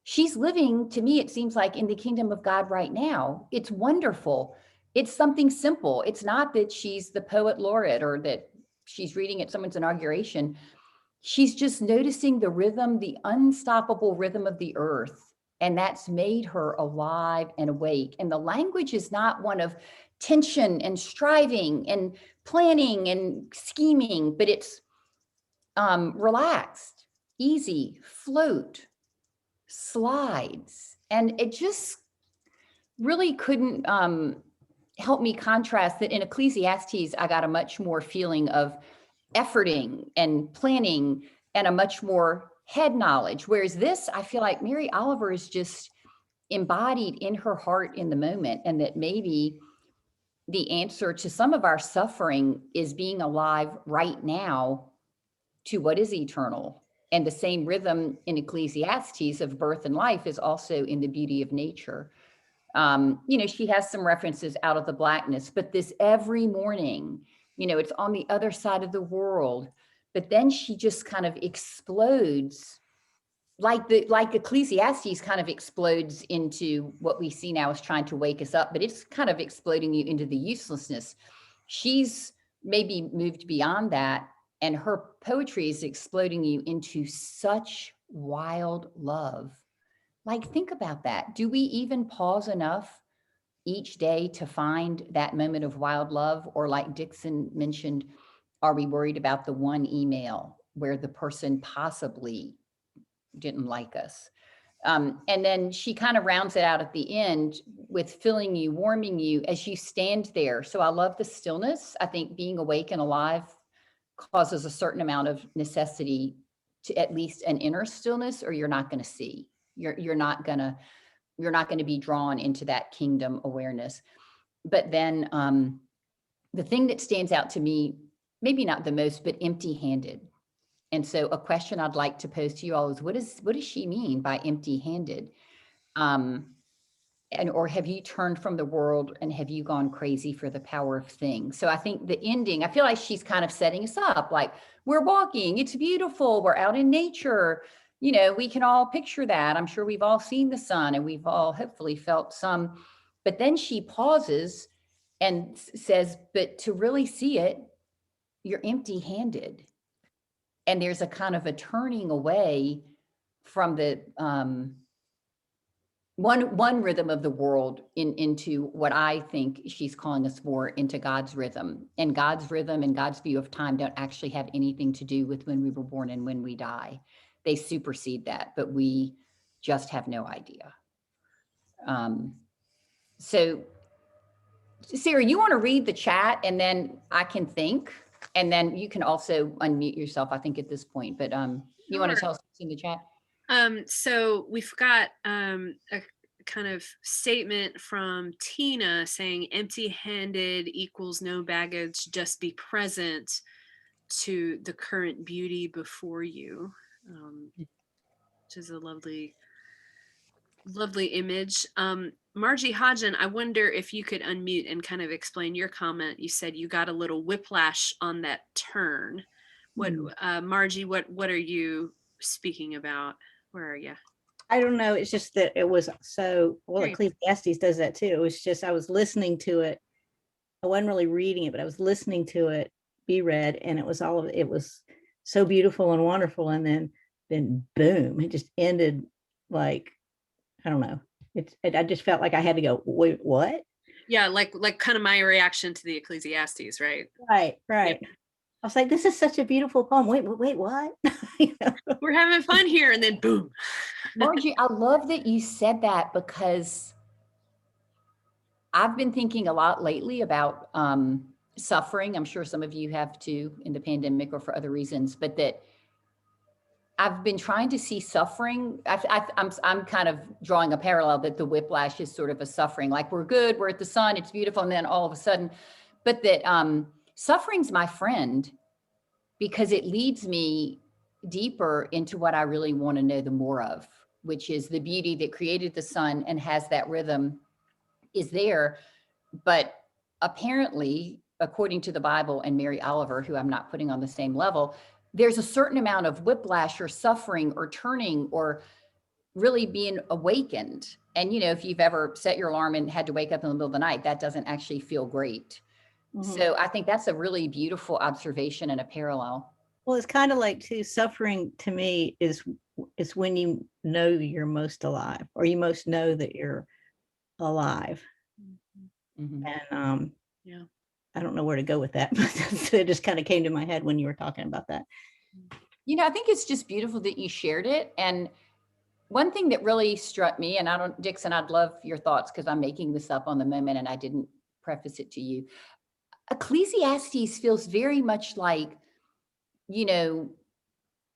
She's living, to me, it seems like, in the kingdom of God right now. It's wonderful. It's something simple. It's not that she's the poet laureate or that she's reading at someone's inauguration. She's just noticing the rhythm, the unstoppable rhythm of the earth. And that's made her alive and awake. And the language is not one of tension and striving and planning and scheming, but it's relaxed, easy, float, slides. And it just really couldn't help me contrast that in Ecclesiastes, I got a much more feeling of efforting and planning and a much more head knowledge. Whereas this, I feel like Mary Oliver is just embodied in her heart in the moment, and that maybe the answer to some of our suffering is being alive right now to what is eternal. And the same rhythm in Ecclesiastes of birth and life is also in the beauty of nature. She has some references out of the blackness, but this every morning, it's on the other side of the world. But then she just kind of explodes, like Ecclesiastes kind of explodes into what we see now as trying to wake us up, but it's kind of exploding you into the uselessness. She's maybe moved beyond that, and her poetry is exploding you into such wild love. Like, think about that. Do we even pause enough each day to find that moment of wild love? Or like Dixon mentioned, are we worried about the one email where the person possibly didn't like us? And then she kind of rounds it out at the end with filling you, warming you as you stand there. So I love the stillness. I think being awake and alive causes a certain amount of necessity to at least an inner stillness, or you're not going to see. You're not going to be drawn into that kingdom awareness. But then the thing that stands out to me, maybe not the most, but empty-handed. And so a question I'd like to pose to you all is, what does she mean by empty-handed? Or have you turned from the world and have you gone crazy for the power of things? So I think the ending, I feel like she's kind of setting us up, like, we're walking, it's beautiful, we're out in nature. We can all picture that. I'm sure we've all seen the sun and we've all hopefully felt some, but then she pauses and says, but to really see it, you're empty-handed. And there's a kind of a turning away from the one rhythm of the world into what I think she's calling us for, into God's rhythm. And God's rhythm and God's view of time don't actually have anything to do with when we were born and when we die. They supersede that, but we just have no idea. So Sarah, you want to read the chat and then I can think, and then you can also unmute yourself, I think, at this point, but you want to tell us what's in the chat? So we've got a kind of statement from Tina saying empty-handed equals no baggage, just be present to the current beauty before you, which is a lovely image. Margie Hodgen, I wonder if you could unmute and kind of explain your comment. You said you got a little whiplash on that turn. What, Margie, what are you speaking about? Where are you? I don't know. It's just that it was so, well, Ecclesiastes does that too. It was just, I was listening to it. I wasn't really reading it, but I was listening to it be read, and it was it was so beautiful and wonderful. And then boom, it just ended like, I don't know. I just felt like I had to go, wait, what? Yeah, like kind of my reaction to the Ecclesiastes, right? Right. Yeah. I was like, this is such a beautiful poem. Wait, what? We're having fun here, and then boom. Margie, I love that you said that, because I've been thinking a lot lately about suffering. I'm sure some of you have too, in the pandemic or for other reasons, but that I've been trying to see suffering. I'm kind of drawing a parallel that the whiplash is sort of a suffering, like we're good, we're at the sun, it's beautiful, and then all of a sudden, but that suffering's my friend, because it leads me deeper into what I really want to know the more of, which is the beauty that created the sun and has that rhythm is there. But apparently, according to the Bible and Mary Oliver, who I'm not putting on the same level, there's a certain amount of whiplash or suffering or turning or really being awakened. And, if you've ever set your alarm and had to wake up in the middle of the night, that doesn't actually feel great. So I think that's a really beautiful observation and a parallel. Well, it's kind of like too, suffering to me is when you know you're most alive, or you most know that you're alive. Mhm. And Yeah. I don't know where to go with that, but it just kind of came to my head when you were talking about that. I think it's just beautiful that you shared it. And one thing that really struck me, and Dixon, I'd love your thoughts because I'm making this up on the moment and I didn't preface it to you. Ecclesiastes feels very much like,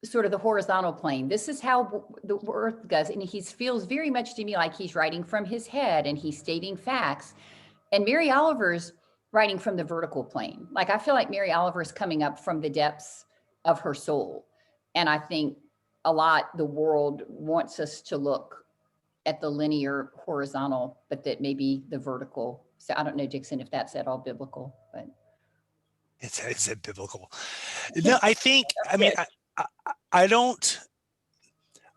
sort of the horizontal plane. This is how the earth goes. And he feels very much to me like he's writing from his head and he's stating facts. And Mary Oliver's writing from the vertical plane. Like, I feel like Mary Oliver is coming up from the depths of her soul. And I think a lot the world wants us to look at the linear horizontal, but that maybe the vertical. So I don't know, Dixon, if that's at all biblical, but It's a biblical. No, I think, I mean, I don't,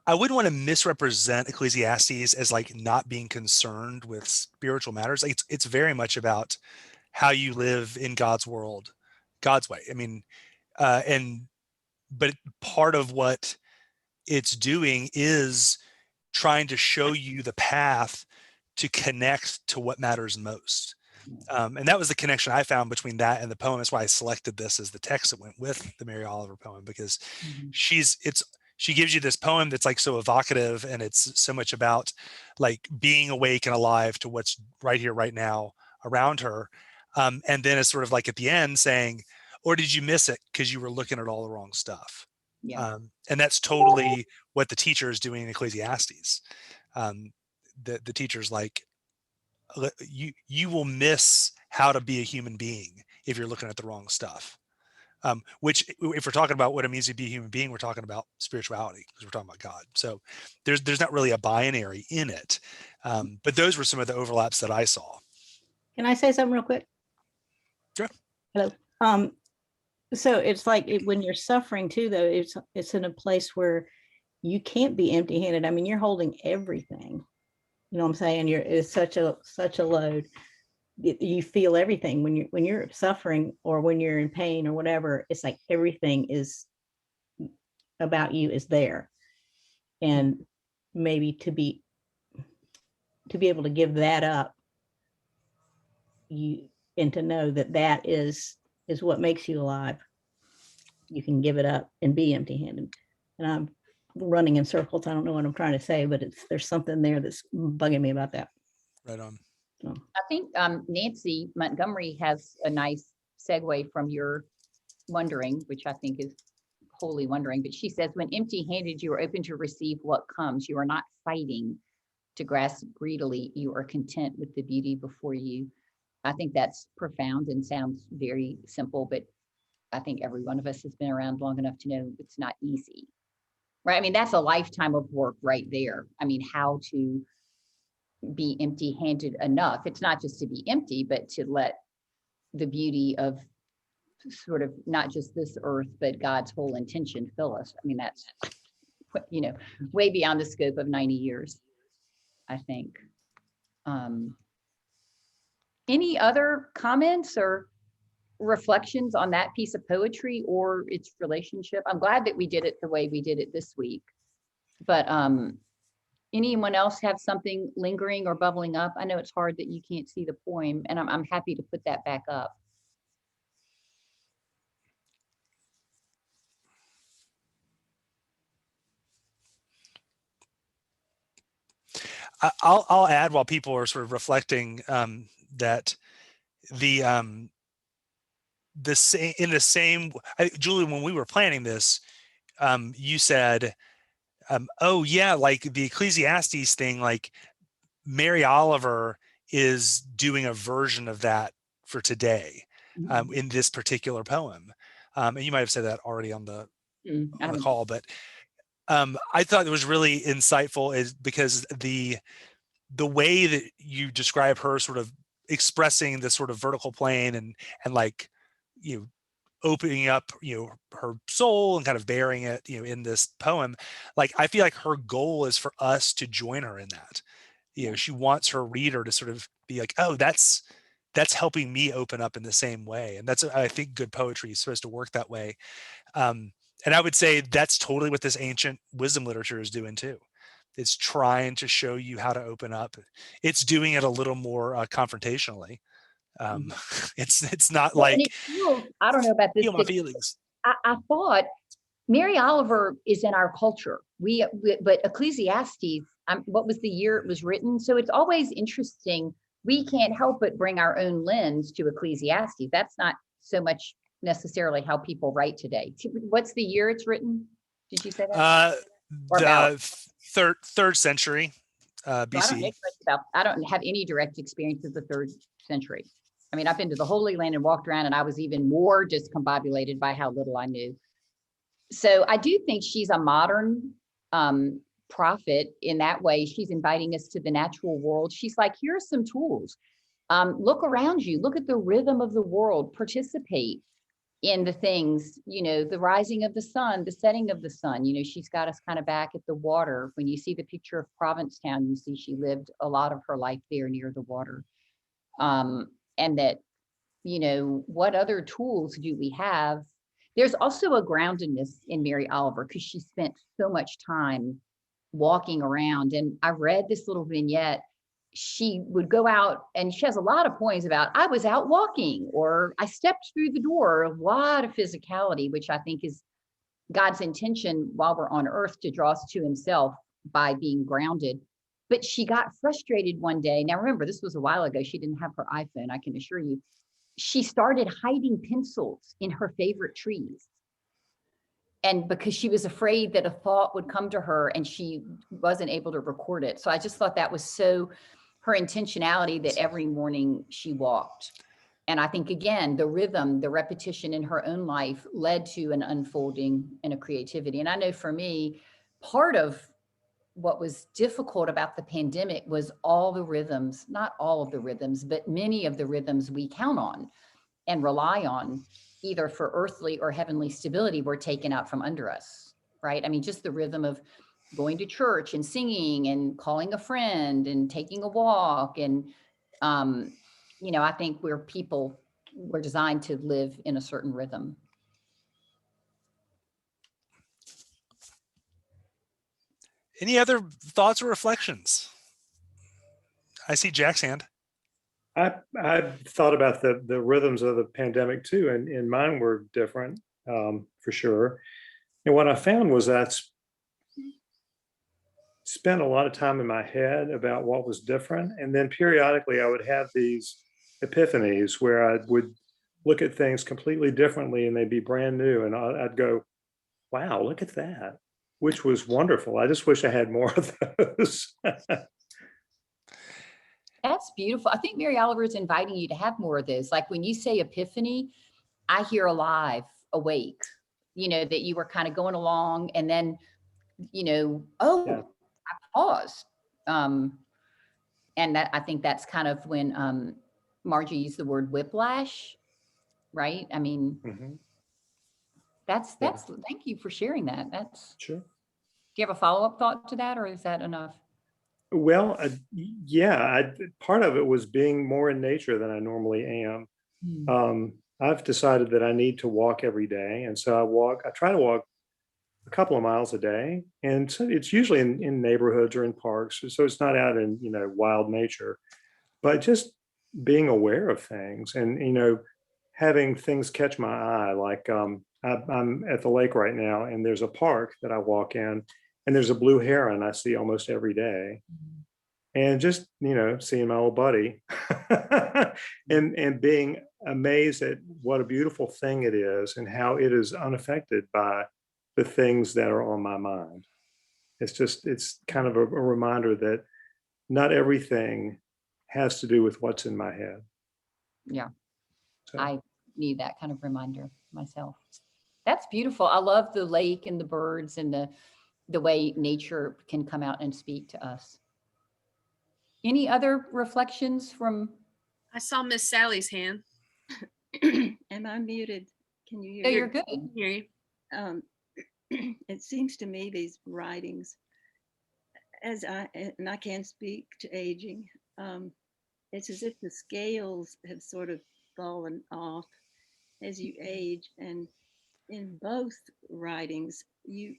I wouldn't want to misrepresent Ecclesiastes as like not being concerned with spiritual matters. Like, it's very much about how you live in God's world, God's way. I mean, but part of what it's doing is trying to show you the path to connect to what matters most. And that was the connection I found between that and the poem. That's why I selected this as the text that went with the Mary Oliver poem, because she gives you this poem that's like so evocative, and it's so much about like being awake and alive to what's right here, right now around her. And then it's sort of like at the end saying, or did you miss it because you were looking at all the wrong stuff? yeah. And that's totally what the teacher is doing in Ecclesiastes. The teacher's like, you will miss how to be a human being if you're looking at the wrong stuff. Which, if we're talking about what it means to be a human being, we're talking about spirituality, because we're talking about God. So there's not really a binary in it. But those were some of the overlaps that I saw. Can I say something real quick? Sure. Hello. So it's like when you're suffering too, though, it's in a place where you can't be empty-handed. I mean, you're holding everything. You know what I'm saying? It's such a load. You feel everything when you're suffering or when you're in pain or whatever. It's like everything is about you is there, and maybe to be able to give that up, and to know that is what makes you alive. You can give it up and be empty-handed. And I'm running in circles. I don't know what I'm trying to say, but there's something there that's bugging me about that. Right on. So. I think Nancy Montgomery has a nice segue from your wondering, which I think is wholly wondering. But she says, when empty-handed, you are open to receive what comes. You are not fighting to grasp greedily. You are content with the beauty before you. I think that's profound and sounds very simple, but I think every one of us has been around long enough to know it's not easy, right? I mean, that's a lifetime of work right there. I mean, how to be empty-handed enough. It's not just to be empty, but to let the beauty of sort of not just this earth, but God's whole intention fill us. I mean, that's, way beyond the scope of 90 years, I think. Any other comments or reflections on that piece of poetry or its relationship? I'm glad that we did it the way we did it this week, but anyone else have something lingering or bubbling up? I know it's hard that you can't see the poem, and I'm happy to put that back up. I'll add, while people are sort of reflecting, that the same, Julie, when we were planning this, you said, oh yeah, like the Ecclesiastes thing, like Mary Oliver is doing a version of that for today, in this particular poem. And you might have said that already on the I on the haven't- call, but I thought it was really insightful is because the way that you describe her sort of expressing the sort of vertical plane and like, you know, opening up, you know, her soul and kind of bearing it, you know, in this poem, like I feel like her goal is for us to join her in that. You know, she wants her reader to sort of be like, oh, that's helping me open up in the same way. And that's, I think, good poetry is supposed to work that way. And I would say that's totally what this ancient wisdom literature is doing too. It's trying to show you how to open up. It's doing it a little more confrontationally. It's not Well, and like it feels, I don't know about this, feel my feelings. I thought Mary Oliver is in our culture. But Ecclesiastes, what was the year it was written? So it's always interesting. We can't help but bring our own lens to Ecclesiastes. That's not so much necessarily how people write today. What's the year it's written? Did you say that? Or about? The third century So I don't know BC. much about, I don't have any direct experience of the 3rd century. I mean, I've been to the Holy Land and walked around, and I was even more discombobulated by how little I knew. So I do think she's a modern prophet in that way. She's inviting us to the natural world. She's like, here are some tools. Look around you, look at the rhythm of the world, participate in the things, you know, the rising of the sun, the setting of the sun. You know, she's got us kind of back at the water. When you see the picture of Provincetown, you see she lived a lot of her life there near the water. And that, you know, what other tools do we have? There's also a groundedness in Mary Oliver because she spent so much time walking around. And I read this little vignette. She would go out, and she has a lot of poems about, I was out walking, or I stepped through the door. A lot of physicality, which I think is God's intention while we're on earth to draw us to himself by being grounded. But she got frustrated one day. Now, remember, this was a while ago. She didn't have her iPhone, I can assure you. She started hiding pencils in her favorite trees. And because she was afraid that a thought would come to her and she wasn't able to record it. So I just thought that was so her intentionality that every morning she walked. And I think, again, the rhythm, the repetition in her own life led to an unfolding and a creativity. And I know for me, part of what was difficult about the pandemic was all the rhythms, not all of the rhythms, but many of the rhythms we count on and rely on, either for earthly or heavenly stability, were taken out from under us, right? I mean, just the rhythm of going to church and singing and calling a friend and taking a walk. And, you know, I think we're designed to live in a certain rhythm. Any other thoughts or reflections? I see Jack's hand. I thought about the rhythms of the pandemic too, and mine were different for sure. And what I found was that spent a lot of time in my head about what was different, and then periodically I would have these epiphanies where I would look at things completely differently, and they'd be brand new, and I'd go, "Wow, look at that," which was wonderful. I just wish I had more of those. That's beautiful. I think Mary Oliver is inviting you to have more of those. Like when you say epiphany, I hear alive, awake, you know, that you were kind of going along and then, you know, Yeah. I paused. And that, I think that's kind of when Margie used the word whiplash, right? I mean, Mhm. that's, Yeah. thank you for sharing that. That's, Sure. do you have a follow-up thought to that, or is that enough? Well, yeah, part of it was being more in nature than I normally am. I've decided that I need to walk every day. And so I try to walk a couple of miles a day. And so it's usually in neighborhoods or in parks. So it's not out in, you know, wild nature, but just being aware of things and, you know, having things catch my eye. Like I'm at the lake right now, and there's a park that I walk in, and there's a blue heron I see almost every day. And just, you know, seeing my old buddy and being amazed at what a beautiful thing it is and how it is unaffected by the things that are on my mind. It's kind of a reminder that not everything has to do with what's in my head. Yeah, So, I need that kind of reminder myself. That's beautiful. I love the lake and the birds and the way nature can come out and speak to us. Any other reflections from? I saw Miss Sally's hand. Am I muted? Can you hear No, me? you're good. I can hear you. It seems to me these writings, and I can't speak to aging, it's as if the scales have sort of fallen off as you age. And in both writings, you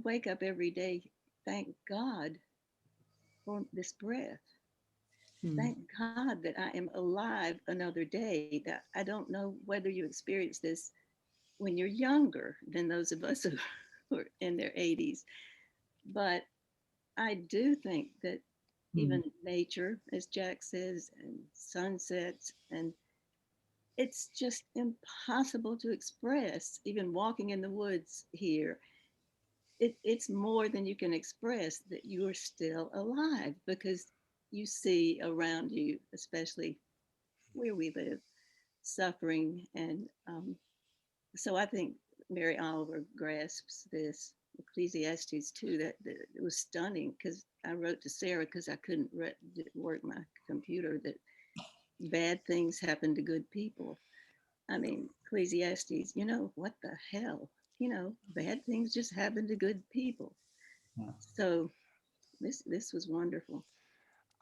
wake up every day, thank God for this breath. Thank God that I am alive another day. That I don't know whether you experience this when you're younger than those of us who are in their 80s. But I do think that even nature, as Jack says, and sunsets, and it's just impossible to express. Even walking in the woods here, it's more than you can express that you are still alive, because you see around you, especially where we live, suffering. And so I think Mary Oliver grasps this. Ecclesiastes too, that it was stunning, because I wrote to Sarah because I couldn't work my computer, that bad things happen to good people. I mean, Ecclesiastes, what the hell? Bad things just happen to good people. So this was wonderful.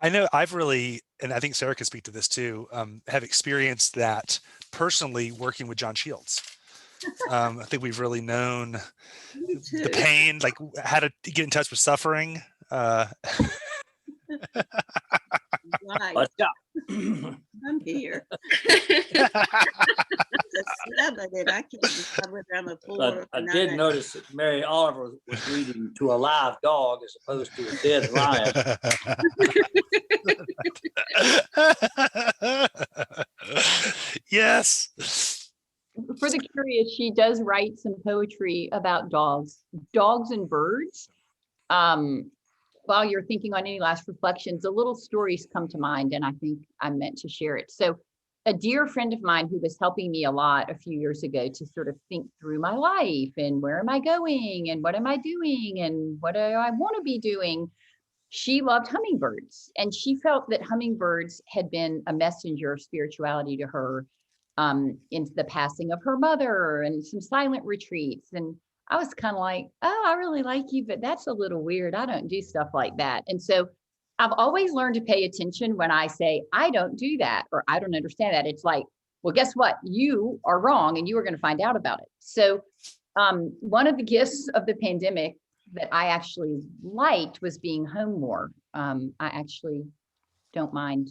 I know I've really, and I think Sarah can speak to this too, have experienced that personally working with John Shields. I think we've really known the pain, like how to get in touch with suffering. Right. Let's go. I'm here. I can't decide whether I'm a 4 But or I 9. did notice that Mary Oliver was reading to a live dog as opposed to a dead lion. Yes. For the curious, she does write some poetry about dogs and birds. While you're thinking on any last reflections, the little stories come to mind, and I think I meant to share it. So a dear friend of mine who was helping me a lot a few years ago to sort of think through my life and where am I going and what am I doing and what do I want to be doing, she loved hummingbirds, and she felt that hummingbirds had been a messenger of spirituality to her in the passing of her mother and some silent retreats. And I was kind of like, oh, I really like you, but that's a little weird. I don't do stuff like that. And so I've always learned to pay attention when I say, I don't do that, or I don't understand that. It's like, well, guess what? You are wrong, and you are going to find out about it. So one of the gifts of the pandemic that I actually liked was being home more. I actually don't mind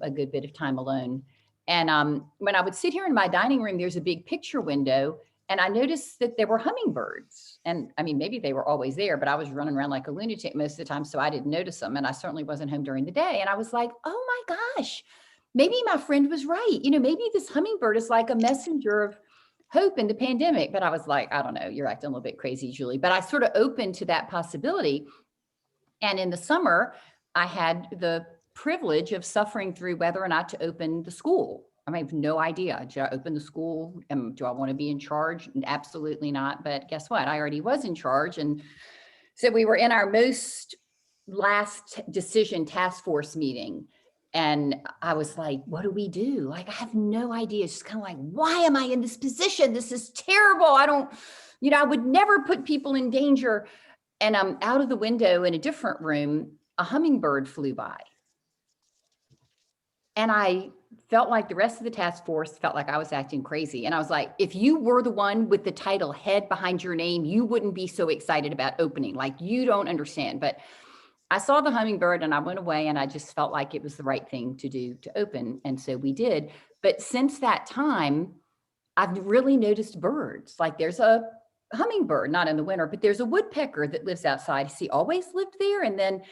a good bit of time alone. And when I would sit here in my dining room, there's a big picture window, and I noticed that there were hummingbirds. And I mean, maybe they were always there, but I was running around like a lunatic most of the time, so I didn't notice them. And I certainly wasn't home during the day. And I was like, oh my gosh, maybe my friend was right. Maybe this hummingbird is like a messenger of hope in the pandemic. But I was like, I don't know, you're acting a little bit crazy, Julie. But I sort of opened to that possibility. And in the summer, I had the privilege of suffering through whether or not to open the school. I have no idea. Should I open the school? Do I want to be in charge? Absolutely not. But guess what? I already was in charge. And so we were in our last decision task force meeting. And I was like, what do we do? Like, I have no idea. It's just kind of like, why am I in this position? This is terrible. I would never put people in danger. And I'm out of the window in a different room, a hummingbird flew by. And I felt like the rest of the task force felt like I was acting crazy. And I was like, if you were the one with the title head behind your name, you wouldn't be so excited about opening. Like, you don't understand. But I saw the hummingbird and I went away, and I just felt like it was the right thing to do to open. And so we did. But since that time, I've really noticed birds. Like, there's a hummingbird, not in the winter, but there's a woodpecker that lives outside. Has he always lived there? And then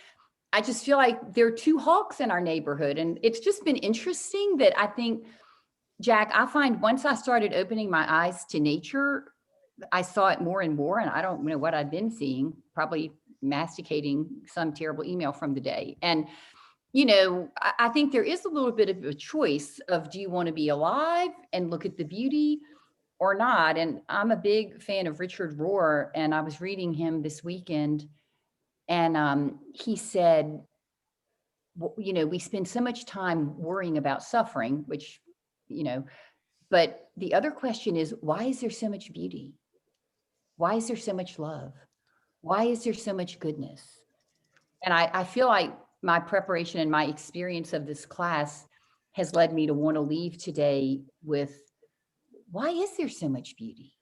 I just feel like there are 2 hawks in our neighborhood. And it's just been interesting that I think, Jack, I find once I started opening my eyes to nature, I saw it more and more. And I don't know what I've been seeing, probably masticating some terrible email from the day. And, I think there is a little bit of a choice of, do you want to be alive and look at the beauty, or not. And I'm a big fan of Richard Rohr, and I was reading him this weekend, and he said, you know, we spend so much time worrying about suffering, which, you know, but the other question is, why is there so much beauty? Why is there so much love? Why is there so much goodness? And I feel like my preparation and my experience of this class has led me to want to leave today with, why is there so much beauty?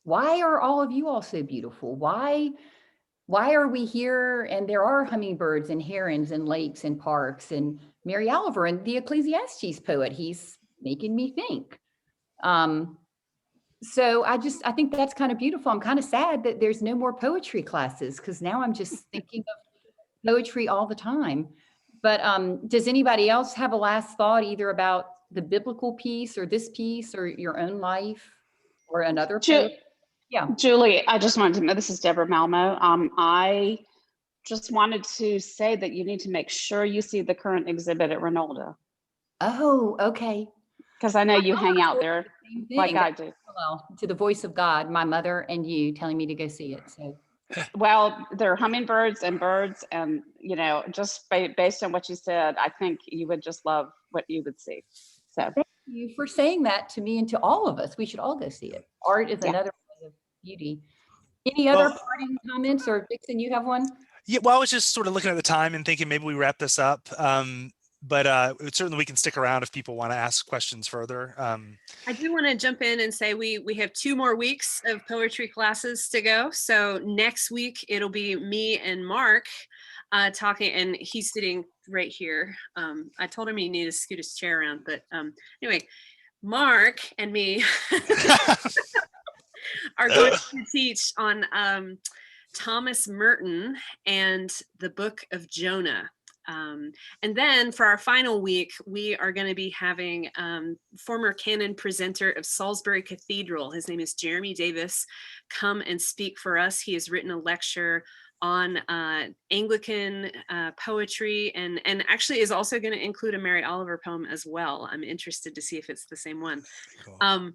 Why are all of you all so beautiful? Why are we here? And there are hummingbirds and herons and lakes and parks, and Mary Oliver and the Ecclesiastes poet, he's making me think. So I think that's kind of beautiful. I'm kind of sad that there's no more poetry classes, because now I'm just thinking of poetry all the time. But does anybody else have a last thought, either about the biblical piece or this piece or your own life or another poet? Yeah. Julie, I just wanted to know, this is Deborah Malmo. I just wanted to say that you need to make sure you see the current exhibit at Renolda, Oh, okay. because I know you My hang mother out told me there the same thing, like I that's do. parallel to the voice of God, my mother and you telling me to go see it. So Well, there are hummingbirds and birds, and you know, just based on what you said, I think you would just love what you would see. So thank you for saying that to me and to all of us. We should all go see it. Art is yeah. another way of beauty. Any other parting comments, or Dixon, you have one? Yeah, well, I was just sort of looking at the time and thinking maybe we wrap this up. But certainly we can stick around if people want to ask questions further. I do want to jump in and say we have 2 more weeks of poetry classes to go. So next week it'll be me and Mark talking, and he's sitting right here. I told him he needed to scoot his chair around, but anyway, Mark and me are going to teach on Thomas Merton and the Book of Jonah. And then for our final week, we are going to be having former canon presenter of Salisbury Cathedral. His name is Jeremy Davis. Come and speak for us. He has written a lecture on Anglican poetry, and actually is also going to include a Mary Oliver poem as well. I'm interested to see if it's the same one. Cool.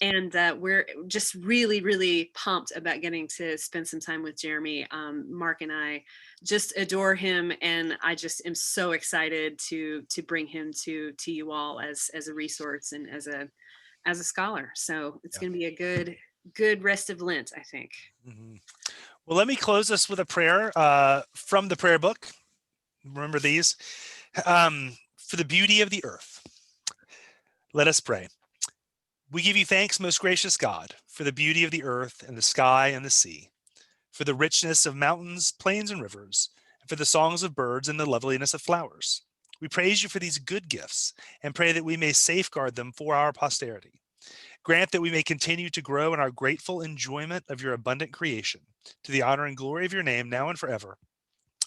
And we're just really, really pumped about getting to spend some time with Jeremy. Mark and I just adore him, and I just am so excited to bring him to you all as a resource and as a scholar. So it's going to be a good rest of Lent, I think. Mm-hmm. Well, let me close us with a prayer from the prayer book. Remember these. For the beauty of the earth. Let us pray. We give you thanks, most gracious God, for the beauty of the earth and the sky and the sea, for the richness of mountains, plains, and rivers, and for the songs of birds and the loveliness of flowers. We praise you for these good gifts and pray that we may safeguard them for our posterity. Grant that we may continue to grow in our grateful enjoyment of your abundant creation, to the honor and glory of your name, now and forever.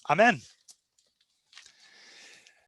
Amen.